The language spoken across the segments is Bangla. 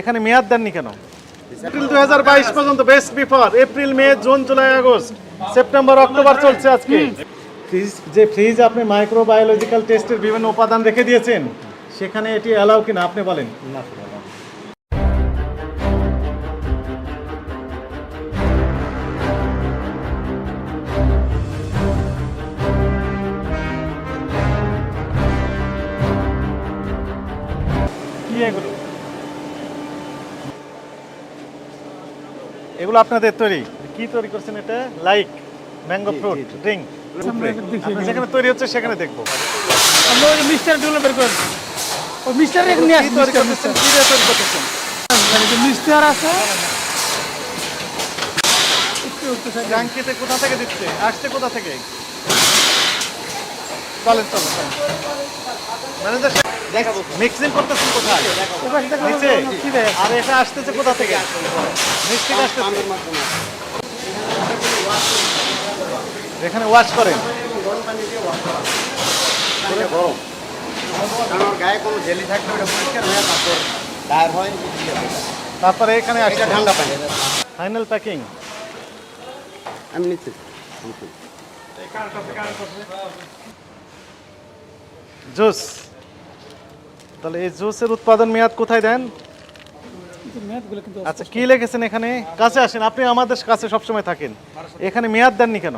এখানে মেয়াদ দেননি কেন? এপ্রিল 2022 পর্যন্ত, best before April, May, June, July, August, September, October চলছে আজকে। ফ্রিজ আপনি মাইক্রোবায়োলজিক্যাল টেস্টের বিভিন্ন উপাদান রেখে দিয়েছেন, সেখানে এটি অ্যালাউ কিনা আপনি বলেন। না, কি এগুলো? এগুলো আপনাদের তৈরি? কি তৈরি করছেন এটা? লাইক ম্যাঙ্গো ফ্রুট ড্রিঙ্ক যেখানে তৈরি হচ্ছে সেখানে দেখবো। আমরা ওই মিক্সচার গুলো বের করেন, ওই মিক্সচার নিয়ে আসি। তৈরি করতেছেন কি দিয়ে তৈরি করতেছেন? মিক্সচার আছে। ট্যাঙ্কিতে কোথা থেকে দিচ্ছে, আসছে কোথা থেকে? চলেন চলেন চলেন, ম্যানেজার দেখাবো। মিক্সিং করতেছেন কোথায়? নিচে। আর এটা আসতেছে কোথা থেকে? মিক্সিং আসতেছে এখানে ওয়াশ করেন। গায়ে কোনো জেলি থাকলে ওটা পরিষ্কার হয়ে তারপর টায়ার হয়, তারপরে এখানে আসছে ঠান্ডা পানি। Final packing. আমি নিচ্ছি জুস। তাহলে এই জুসের উৎপাদন মেয়াদ কোথায় দেন? আচ্ছা, কি লিখেছেন এখানে? কাছে আসেন, আপনি আমাদের কাছে সবসময় থাকেন। এখানে মেয়াদ দেননি কেন?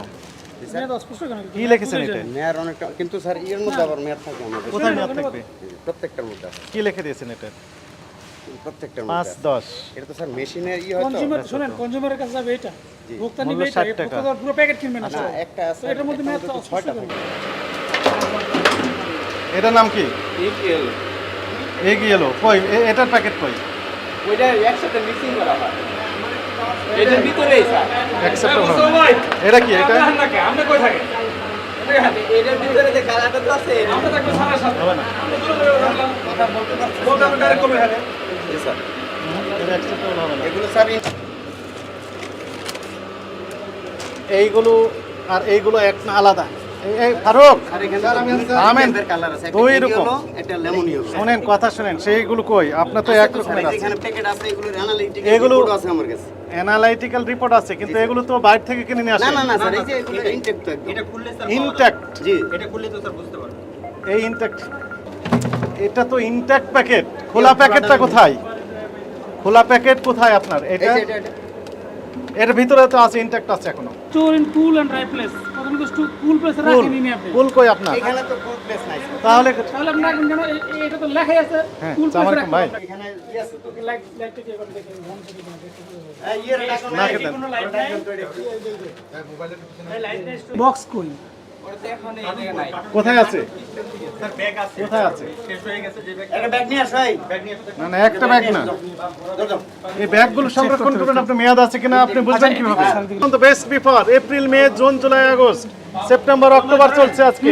কি লিখেছেন এটা? মেয়ার অনেকটা, কিন্তু স্যার এর মধ্যে আবার মেয়াদ থাকে আমাদের। কোথায় মেয়াদ থাকবে? প্রত্যেকটার মধ্যে কি লিখে দিয়েছেন এটা? প্রত্যেকটার 5, মধ্যে 10। এটা তো স্যার মেশিনের ই হয়তো। কনজিউমার শুনেন, কনজিউমারের কাছে যাবে এটা, ভোক্তা নিবে মূল্য এটা, 60 টাকা। ভোক্তা পুরো প্যাকেট কিনবে না। না, একটা আছে, এটার মধ্যে মেয়াদ তো 6টা থাকে। এটার নাম কি? এগিয়েলো। কই এটার প্যাকেট কই? ওইটা একসাথে মিক্সিং করা হয় এটার ভিতরেই স্যার। অ্যাকসেপ্ট হবে। এটা কি? এটা আমরা কই থাকে এটার ভিতরে যে কালারটা তো আছে আমরা থাকবো সারা সাথে হবে না। কথা বলতে পারছি বলতে ডাইরেক্ট কমে যাবে। জি স্যার, এটা অ্যাকসেপ্টেবল হবে না। এগুলো স্যার এইগুলো আর এইগুলো এক না আলাদা? এই ফারুক আর এখানে আমেন কালার আছে, একটা দুই ইয়েলো, রকম। একটা লেমন ইয়েলো। শুনেন কথা শুনেন, সেইগুলো কই? আপনার তো এক রকমের আছে। এখানে প্যাকেট আছে, এগুলোর অ্যানালিটিক্যাল এগুলো- রিপোর্ট আছে আমার কাছে। অ্যানালাইটিক্যাল রিপোর্ট আছে, কিন্তু এগুলো তো বাইরে থেকে কিনে নিয়ে না আসে। না না স্যার, এই যে এগুলো ইনটেক্ট তো একদম। এটা খুললে স্যার ইনট্যাক্ট। জি, এটা খুললে তো স্যার বুঝতে পারবেন। এই ইনট্যাক্ট, এটা তো ইনট্যাক্ট প্যাকেট। খোলা প্যাকেটটা কোথায়? খোলা প্যাকেট কোথায় আপনার? এটা এই যে এটা এর ভিতরে তো আছে, ইনট্যাক্ট আছে এখনো। Store in cool and dry place. প্রথমে তো কুল প্লেসে কুল রাখেনি নি আপনি। কুল কই আপনার? এখানে তো ফুল প্লেস নাই স্যার। তাহলে তাহলে আপনি রাখবেন কেন? এটা তো লেখাই আছে হ্যাঁ, কুল আসসালামু প্লেসে আলাইকুম ভাই। এখানে ই আছে তো। লাইট লাইটটা কি করে দেখেন? এই ইয়ের টাকা না নাই। খেতেন। কোনো লাইট নাই, বক্স কই? ওটা তো এখন এই জায়গায় নাই কোথায় আছে? স্যার। ব্যাগ আছে, কোথায় আছে? শেষ হয়ে গেছে যে ব্যাগ একটা ব্যাগ নিয়ে আসো, এই ব্যাগ নিয়ে আসতে না না, একটা ব্যাগ না। দাও দাও। এই ব্যাগগুলো সংরক্ষণ করবেন আপনি, মেয়াদ আছে কিনা আপনি বুঝবেন কিভাবে? তো best before April, May, June, July, August, September, October চলছে আজকে।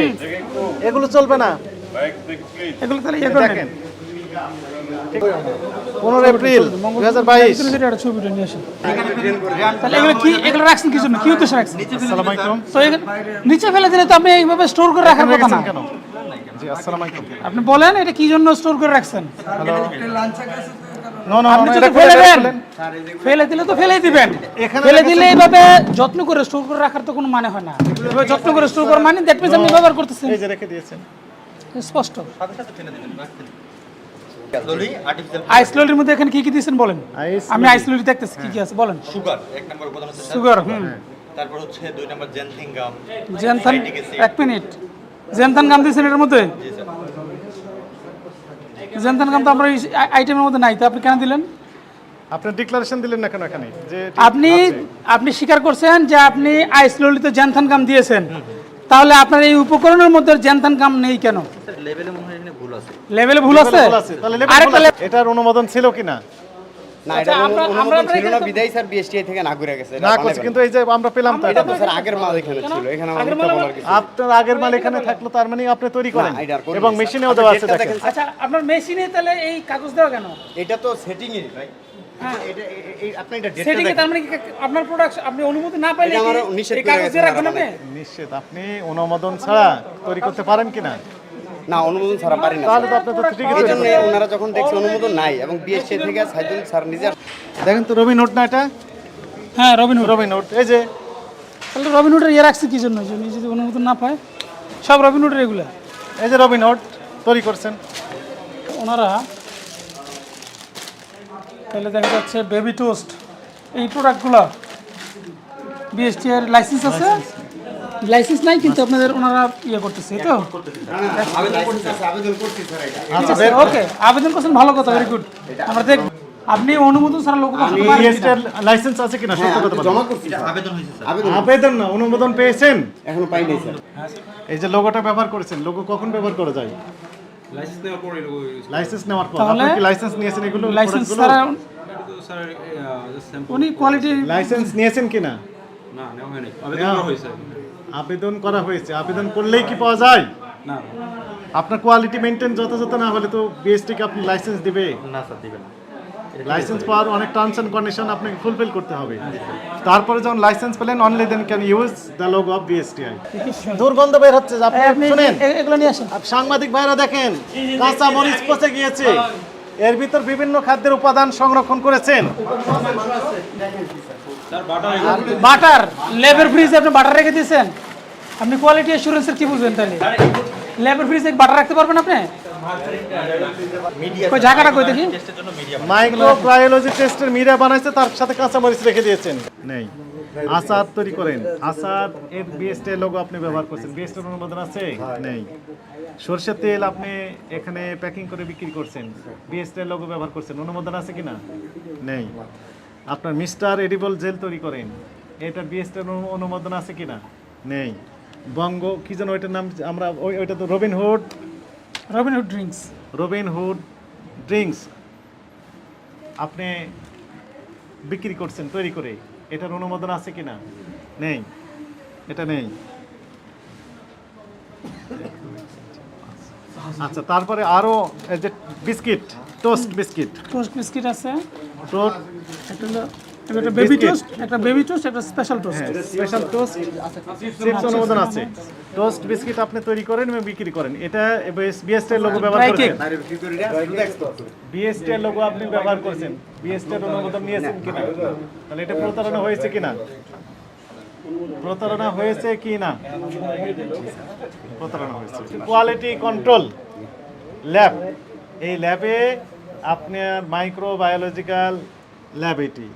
এগুলো চলবে না। এগুলো তাহলে ইয়ে করে দেখেন 15 এপ্রিল 2022। একটা ছবিটা নিয়ে আসেন। তাহলে এগুলো কি, এগুলো রাখছেন কি জন্য? কি উদ্দেশ্যে রাখছেন? আসসালামু আলাইকুম। তো নিচে ফেলে দিলে তো আপনি এইভাবে স্টোর করে রাখার কথা না। রেখেছেন কেন? জি আসসালামু আলাইকুম। আপনি বলেন এটা কি জন্য স্টোর করে রাখছেন? হ্যালো। নো নো, আপনি যদি এটা ফেলে ফেলে দেন, দেন। ফেলে দিলে তো ফেলেই দিবেন। এখানে ফেলে রেখেছেন। দিলে এইভাবে যত্ন করে স্টোর করে রাখার তো কোনো মানে হয় না। এভাবে যত্ন করে স্টোর করার মানে দ্যাট মিন্স আপনি ব্যবহার করতেছেন। এই যে রেখে দিয়েছেন। স্পষ্ট। সাথে সাথে ফেলে দিবেন রাখতে স্লোলি আর্টিফিশিয়াল আইসোলির মধ্যে এখানে কি কি দিয়েছেন বলেন? আইস আমি আইসোলি দেখতেছি কি কি আছে বলেন। সুগার এক নম্বর উপাদান হচ্ছে স্যার। সুগার, তারপর হচ্ছে 2 নম্বর জেনথিনগাম, জেনথান, Citric acid। এক মিনিট, জেনথান গাম দিয়েছেন এর মধ্যে? জি স্যার। জেনথান গাম তো আমরা এই আইটেমের মধ্যে নাই, তো আপনি কেন দিলেন? আপনি ডিক্লারেশন দিলেন না কেন এখানে যে এটি আপনি আছে? আপনি স্বীকার করছেন যে আপনি আইসোলিতে জেনথান গাম দিয়েছেন, তাহলে আপনার এই উপকরণের মধ্যে জেনথান গাম নেই কেন? স্যার লেভেলে মনে হয় এখানে ভুল আছে। লেভেলে ভুল আছে? ভুল আছে। তাহলে লেবেল আরেকটা ভুল আছে। এটার অনুমোদন ছিল কিনা? না, আচ্ছা, এটা আমরা- অনুমোদন ছিল আমরা না, বিদায় স্যার বিএসটিআই থেকে না ঘুরে গেছে। এটা না বানায় করছে, কিন্তু বানায়। এই যে আমরা পেলাম তো এটা এটা। তো স্যার আগের মাল এখানে ছিল, এখানে আমার আগের মিথ্যা মাল বলার কিছু নেই। আপনার আগের মাল এখানে থাকলো, তার মানে আপনি তৈরি করেন না, এটা আর করিনি, এবং স্যার। মেশিনেও আপনি দেওয়া আছে ডেটটা দেখেন। দেখেন। আচ্ছা, আপনার মেশিনে তাহলে এই কাগজ দেওয়া কেন? এটা তো সেটিং এর ভাই। হ্যাঁ। এটা এই আপনি এটা ডেটটা সেটিং এ দেখেন। তার মানে কি আপনার প্রোডাক্ট আপনি অনুমতি না পাইলে এটা আমার কি নিষেধ এই করে কাগজ গেছে দিয়ে রাখবেন তারা আপনি? নিশ্চিত আপনি অনুমোদন ছাড়া তৈরি করতে পারেন কিনা? না অনুমোদন ছাড়া পারি না তাহলে তো আপনার তো ঠিকই এই তৈরি জন্য করছেন। ওনারা যখন দেখছে অনুমোদন নাই এবং বিএসসি থেকে সাইদুল স্যার নিজে দেখেন তো রবিনহুড না এটা, হ্যাঁ রবিনহুড। রবিনহুড এই যে তাহলে রবিনহুডের ইয়ে রাখছে কি জন্য, যে উনি যদি অনুমোদন না পায়? সব রবিনহুডের এগুলা এই যে রবিনহুড তৈরি করছেন। ওনারা তাহলে দেখা যাচ্ছে বেবি টোস্ট এই প্রোডাক্টগুলো বিএসটি এর লাইসেন্স আছে, লাইসেন্স নাই কিন্তু আপনাদের ওনারা ইয়ে করতেছে তো। আবেদন করছি স্যার এটা আচ্ছা ওকে, আবেদন করছেন, ভালো কথা, ভেরি গুড। আমরা দেখ আপনি অনুমোদন ছাড়া লোক বসাতে পারেন বিএসটি কিনা? এর লাইসেন্স আছে কিনা সত্য কথা বলেন। জমা করছি স্যার। আবেদন আবেদন না, অনুমোদন পেয়েছেন। এখনো পাই নাই স্যার। এই যে লোগোটা ব্যবহার করেছেন, লোগো কখন ব্যবহার করা যায়? লাইসেন্স নেওয়ার পর। তাহলে আপনি কি লাইসেন্স নিয়েছেন এগুলো? লাইসেন্স প্রোডাক্টগুলো? ছাড়া উনি কোয়ালিটি লাইসেন্স নিয়েছেন কিনা? না নেওয়া হয়নি আবেদন করা হয়েছে। আবেদন করলেই কি পাওয়া যায়? না আপনার কোয়ালিটি মেনটেন যথাযথ না হলে তো বিএসটি কে আপনি লাইসেন্স দিবে। না স্যার দিবেন লাইসেন্স পাওয়ার অনেক টার্মস এন্ড কন্ডিশন আপনাকে ফুলফিল করতে হবে। তারপরে যখন লাইসেন্স পেলেন only then can use the logo of BSTI. দুর্গন্ধ বের হচ্ছে, আপনি শুনেন। এগুলো নিয়ে আসেন। সাংবাদিক ভাইরা দেখেন, কাঁচা মরিচ পচে গিয়েছে, এর ভিতর বিভিন্ন খাদ্যের উপাদান সংরক্ষণ করেছেন। বাটার ল্যাবের ফ্রিজে আপনি বাটার রেখে দিয়েছেন। আপনি কোয়ালিটি অ্যাসুরেন্সের কি বুঝবেন তাহলে? ল্যাবের ফ্রিজে বাটার রাখতে পারবেন আপনি? কই জায়গাটা কই দেখি। মাইক্রোবায়োলজি টেস্টের মিডিয়া বানাইছে, তার সাথে কাঁচা মরিচ রেখে দিয়েছেন। নেই। আচার তৈরি করেন, আচার এর বিএসটি এর লোগো আপনি ব্যবহার করছেন, বিএসটি এর অনুমোদন আছে? নেই। সরষের তেল আপনি এখানে প্যাকিং করে বিক্রি করছেন, বিএসটি এর লোগো ব্যবহার করছেন, অনুমোদন আছে কিনা? নেই। আপনার মিস্টার এডিবল জেল তৈরি করেন, এটার বিএসটি এর অনুমোদন আছে কিনা? নেই। বঙ্গ কি যেন ওইটার নাম, আমরা ওইটা তো রবিনহুড ড্রিঙ্কস। রবিনহুড ড্রিঙ্কস আপনি বিক্রি করছেন তৈরি করে, এটার অনুমোদন আছে কিনা? নেই, এটা নেই। আচ্ছা, তারপরে আরো এই যে biscuit, toast biscuit, toast biscuit আছে, টোস্ট একটা হলো একটা বেবি বিস্কিট। টোস্ট, একটা বেবি টোস্ট, একটা special toast. Special toast chips অনুমোদন আছে। টোস্ট বিস্কিট আপনি তৈরি করেন এবং বিক্রি করেন, এটা বিএসটি এর লোগো ব্যবহার Dry করেন। cake। বিএসটি এর লোগো আপনি ব্যবহার করছেন, বিএসটি এর অনুমোদন নিয়েছেন কিনা? তাহলে এটা প্রতারণা হয়েছে কিনা? প্রতারণা হয়েছে কি না? প্রতারণা হয়েছে। কোয়ালিটি কন্ট্রোল ল্যাব, এই ল্যাবে আপনার মাইক্রোবায়োলজিক্যাল ল্যাব এটি,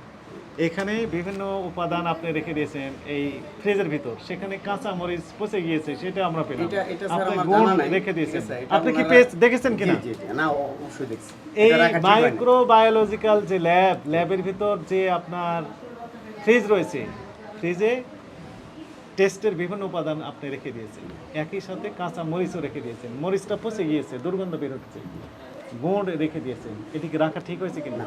এখানে বিভিন্ন উপাদান আপনি রেখে দিয়েছেন এই ফ্রিজের ভিতর, সেখানে কাঁচা মরিচ পচে গিয়েছে, সেটা আমরা পেলাম। এটা স্যার আপনি আমার গুণ জানা নাই। রেখে দিয়েছেন। ঠিক আছে, এটা আপনি কি ওনারা- পেজ দেখেছেন কিনা? জি, জি, না অবশ্যই দেখছি। এই এটা রাখা ঠিক হয়নি। মাইক্রোবায়োলজিক্যাল যে ল্যাবের ভিতর যে আপনার ফ্রিজ রয়েছে, ফ্রিজে টেস্টের বিভিন্ন উপাদান আপনি রেখে দিয়েছেন, একই সাথে কাঁচা মরিচও রেখে দিয়েছেন, মরিচটা পচে গিয়েছে, দুর্গন্ধ বের হচ্ছে, গুড় রেখে দিয়েছেন, এটিকে রাখা ঠিক হয়েছে কিনা?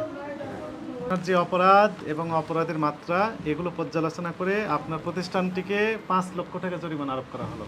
আপনার যে অপরাধ এবং অপরাধের মাত্রা, এগুলো পর্যালোচনা করে আপনার প্রতিষ্ঠানটিকে 5 লক্ষ টাকা জরিমানা আরোপ করা হলো।